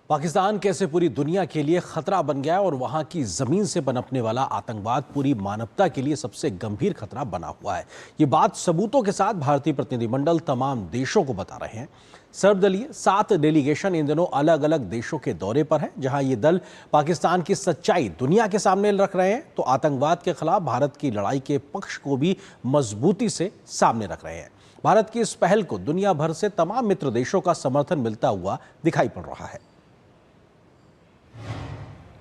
पाकिस्तान कैसे पूरी दुनिया के लिए खतरा बन गया और वहां की जमीन से पनपने वाला आतंकवाद पूरी मानवता के लिए सबसे गंभीर खतरा बना हुआ है। ये बात सबूतों के साथ भारतीय प्रतिनिधिमंडल तमाम देशों को बता रहे हैं। सर्वदलीय 7 डेलीगेशन इन दिनों अलग अलग देशों के दौरे पर है। जहां ये दल पाकिस्तान की सच्चाई दुनिया के सामने रख रहे हैं तो आतंकवाद के खिलाफ भारत की लड़ाई के पक्ष को भी मजबूती से सामने रख रहे हैं। भारत की इस पहल को दुनिया भर से तमाम मित्र देशों का समर्थन मिलता हुआ दिखाई पड़ रहा है।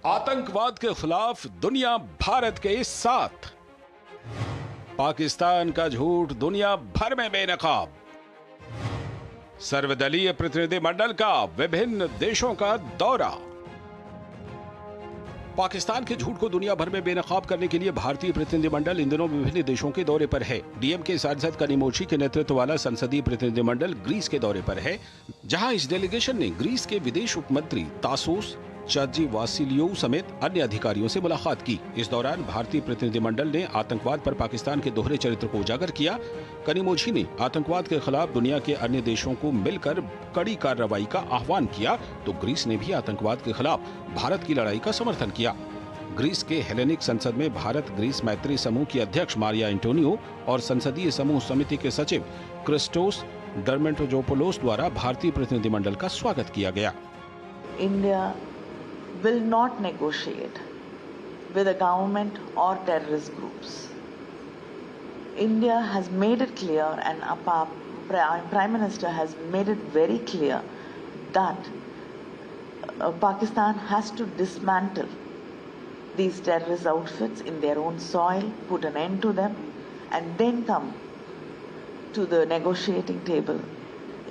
आतंकवाद के खिलाफ दुनिया भारत के साथ, पाकिस्तान का झूठ दुनिया भर में बेनकाब। सर्वदलीय प्रतिनिधिमंडल का विभिन्न देशों का दौरा। पाकिस्तान के झूठ को दुनिया भर में बेनकाब करने के लिए भारतीय प्रतिनिधिमंडल इन दिनों विभिन्न देशों के दौरे पर है। डीएमके सांसद कनिमोझी के नेतृत्व वाला संसदीय प्रतिनिधिमंडल ग्रीस के दौरे पर है, जहां इस डेलीगेशन ने ग्रीस के विदेश उपमंत्री तासोस चाजीवासिलियोव समेत अन्य अधिकारियों से मुलाकात की। इस दौरान भारतीय प्रतिनिधिमंडल ने आतंकवाद पर पाकिस्तान के दोहरे चरित्र को उजागर किया। कनिमोझी ने आतंकवाद के खिलाफ दुनिया के अन्य देशों को मिलकर कड़ी कार्रवाई का आह्वान किया, तो ग्रीस ने भी आतंकवाद के खिलाफ भारत की लड़ाई का समर्थन किया। ग्रीस के हेलेनिक संसद में भारत ग्रीस मैत्री समूह की अध्यक्ष मारिया एंटोनियो और संसदीय समूह समिति के सचिव क्रिस्टोस डर्मेंटोजोपोलोस द्वारा भारतीय प्रतिनिधिमंडल का स्वागत किया गया। India will not negotiate with a government or terrorist groups. India has made it clear, and our Prime Minister has made it very clear that Pakistan has to dismantle these terrorist outfits in their own soil, put an end to them, and then come to the negotiating table.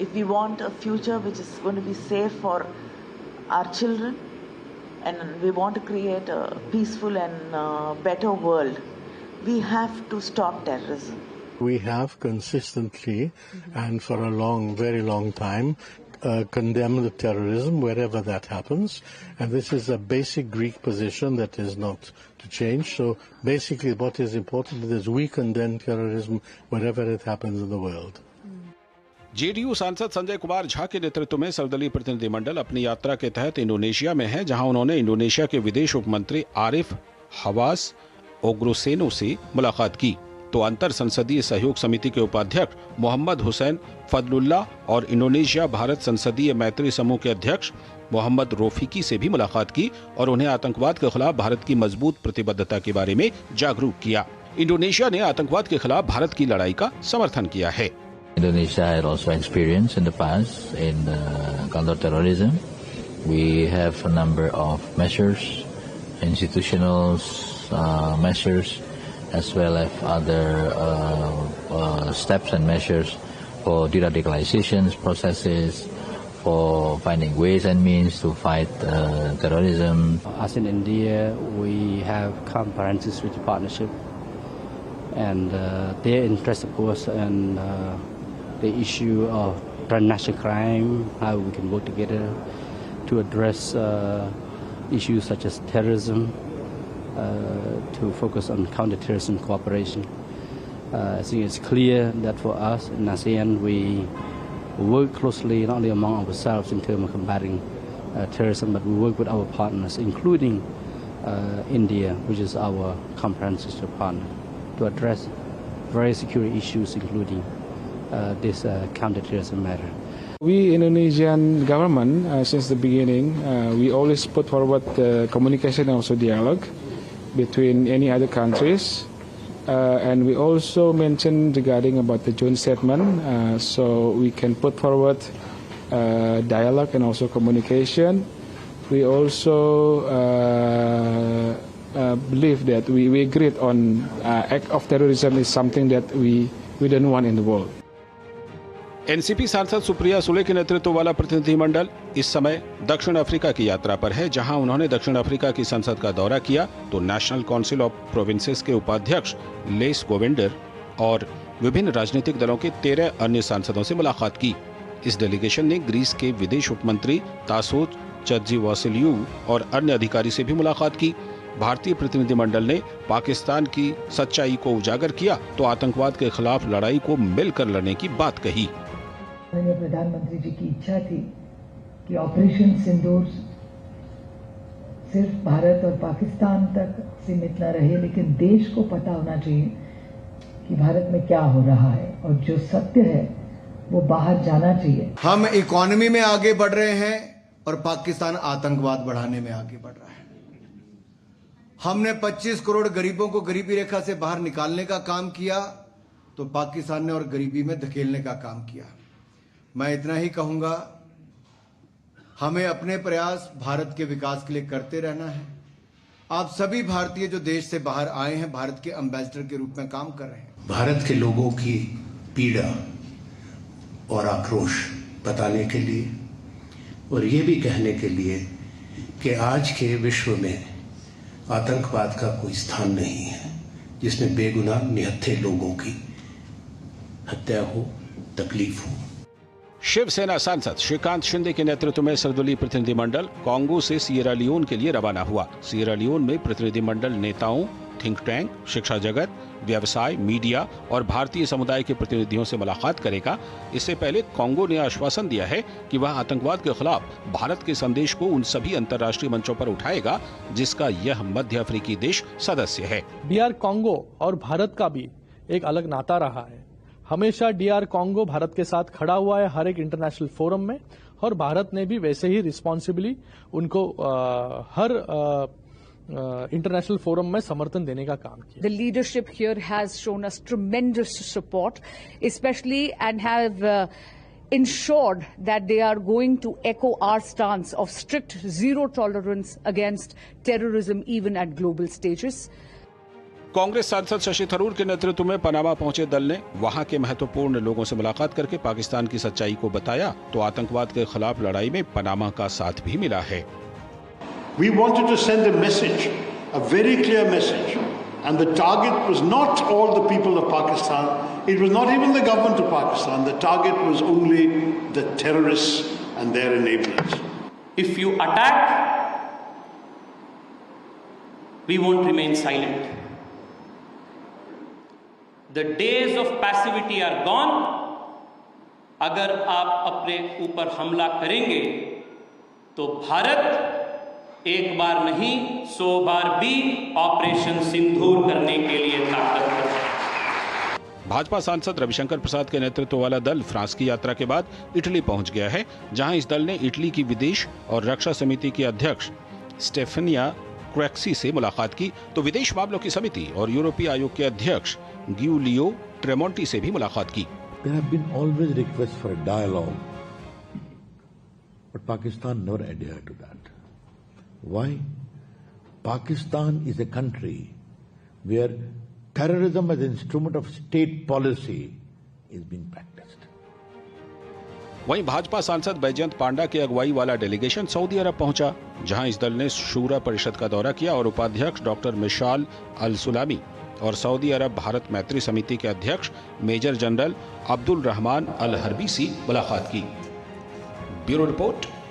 If we want a future which is going to be safe for our children, and we want to create a peaceful and better world, we have to stop terrorism. We have consistently and for a very long time condemned terrorism wherever that happens, and this is a basic Greek position that is not to change. So basically what is important is we condemn terrorism wherever it happens in the world. JDU सांसद संजय कुमार झा के नेतृत्व में सर्वदलीय प्रतिनिधिमंडल अपनी यात्रा के तहत इंडोनेशिया में है, जहां उन्होंने इंडोनेशिया के विदेश उपमंत्री आरिफ हवास ओग्रोसेनो से मुलाकात की, तो अंतर संसदीय सहयोग समिति के उपाध्यक्ष मोहम्मद हुसैन फजलुल्लाह और इंडोनेशिया भारत संसदीय मैत्री समूह के अध्यक्ष मोहम्मद रोफिकी से भी मुलाकात की और उन्हें आतंकवाद के खिलाफ भारत की मजबूत प्रतिबद्धता के बारे में जागरूक किया। इंडोनेशिया ने आतंकवाद के खिलाफ भारत की लड़ाई का समर्थन किया है। Indonesia had also experience in the past in counter-terrorism. We have a number of measures, institutional measures, as well as other steps and measures for de-radicalization processes, for finding ways and means to fight terrorism. As in India, we have comprehensive security partnership, and their interest, of course, and the issue of transnational crime, how we can work together to address issues such as terrorism, to focus on counter-terrorism cooperation. I think it's clear that for us in ASEAN, we work closely not only among ourselves in terms of combating terrorism, but we work with our partners, including India, which is our comprehensive partner, to address various security issues, including this counter-terrorism matter. We Indonesian government, since the beginning, we always put forward communication and also dialogue between any other countries, and we also mentioned regarding about the joint statement, so we can put forward dialogue and also communication. We also believe that we agreed on act of terrorism is something that we don't want in the world. NCP सांसद सुप्रिया सुले के नेतृत्व वाला प्रतिनिधिमंडल इस समय दक्षिण Africa की यात्रा पर है, जहां उन्होंने दक्षिण अफ्रीका की संसद का दौरा किया, तो नेशनल काउंसिल ऑफ प्रोविंसेस के उपाध्यक्ष लेस गोविंडर और विभिन्न राजनीतिक दलों के 13 अन्य सांसदों से मुलाकात की। इस डेलीगेशन ने ग्रीस के विदेश उपमंत्री तासोस चाजीवासिलियोव और अन्य अधिकारी से भी मुलाकात की। भारतीय प्रतिनिधिमंडल ने पाकिस्तान की सच्चाई को उजागर किया तो आतंकवाद के खिलाफ लड़ाई को मिलकर लड़ने की बात कही। माननीय प्रधानमंत्री जी की इच्छा थी कि ऑपरेशन सिंदूर सिर्फ भारत और पाकिस्तान तक सीमित न रहे, लेकिन देश को पता होना चाहिए कि भारत में क्या हो रहा है और जो सत्य है वो बाहर जाना चाहिए। हम इकोनॉमी में आगे बढ़ रहे हैं और पाकिस्तान आतंकवाद बढ़ाने में आगे बढ़ रहा है। हमने 25 करोड़ गरीबों को गरीबी रेखा से बाहर निकालने का काम किया तो पाकिस्तान ने और गरीबी में धकेलने का काम किया। मैं इतना ही कहूंगा, हमें अपने प्रयास भारत के विकास के लिए करते रहना है। आप सभी भारतीय जो देश से बाहर आए हैं, भारत के एम्बेसडर के रूप में काम कर रहे हैं। भारत के लोगों की पीड़ा और आक्रोश बताने के लिए और ये भी कहने के लिए कि आज के विश्व में आतंकवाद का कोई स्थान नहीं है जिसमें बेगुनाह निहत्थे लोगों की हत्या हो, तकलीफ हो। शिवसेना सांसद श्रीकांत शिंदे के नेतृत्व में सर्वदलीय प्रतिनिधिमंडल कांगो से सिएरा लियोन के लिए रवाना हुआ। सिएरा लियोन में प्रतिनिधिमंडल नेताओं, थिंक टैंक, शिक्षा जगत, व्यवसाय, मीडिया और भारतीय समुदाय के प्रतिनिधियों से मुलाकात करेगा। इससे पहले कांगो ने आश्वासन दिया है कि वह आतंकवाद के खिलाफ भारत के संदेश को उन सभी अंतर्राष्ट्रीय मंचों पर उठाएगा जिसका यह मध्य अफ्रीकी देश सदस्य है। DR कांगो और भारत का भी एक अलग नाता रहा है। हमेशा DR कांगो भारत के साथ खड़ा हुआ है हर एक इंटरनेशनल फोरम में, और भारत ने भी वैसे ही रिस्पॉन्सिबली उनको हर इंटरनेशनल फोरम में समर्थन देने का काम किया। The leadership here has shown us tremendous support, especially and have ensured that they are going to echo our stance of strict zero tolerance against terrorism even at global stages. Congress सांसद शशि थरूर के नेतृत्व में पनामा पहुंचे दल ने वहां के महत्वपूर्ण लोगों से मुलाकात करके पाकिस्तान की सच्चाई को बताया तो आतंकवाद के खिलाफ लड़ाई में पनामा का साथ भी मिला है। We wanted to send a message, a very clear message, and the target was not all the people of Pakistan, it was not even the government of Pakistan, the target was only the terrorists and their enablers. If you attack, we won't remain silent. The days of passivity are gone. अगर आप अपने ऊपर हमला करेंगे तो भारत एक बार नहीं 100 बार भी ऑपरेशन सिंदूर करने के लिए ताकतवर है। भाजपा सांसद रविशंकर प्रसाद के नेतृत्व वाला दल फ्रांस की यात्रा के बाद इटली पहुंच गया है, जहां इस दल ने इटली की विदेश और रक्षा समिति की अध्यक्ष स्टेफनिया क्रेक्सी से मुलाकात की तो विदेश मामलों की समिति और यूरोपीय आयोग के अध्यक्ष गिउलियो ट्रेमोंटी से भी मुलाकात की। There have been always requests for a dialogue, but Pakistan never adhered to that. Why? Pakistan is a country where terrorism as an instrument of state policy is being practiced. वहीं भाजपा सांसद बैजयंत पांडा की अगुवाई वाला डेलीगेशन सऊदी अरब पहुंचा, जहां इस दल ने शूरा परिषद का दौरा किया और उपाध्यक्ष डॉक्टर मिशाल अल सुलामी और सऊदी अरब भारत मैत्री समिति के अध्यक्ष मेजर जनरल अब्दुल रहमान अल हरबी से मुलाकात की। Bureau report,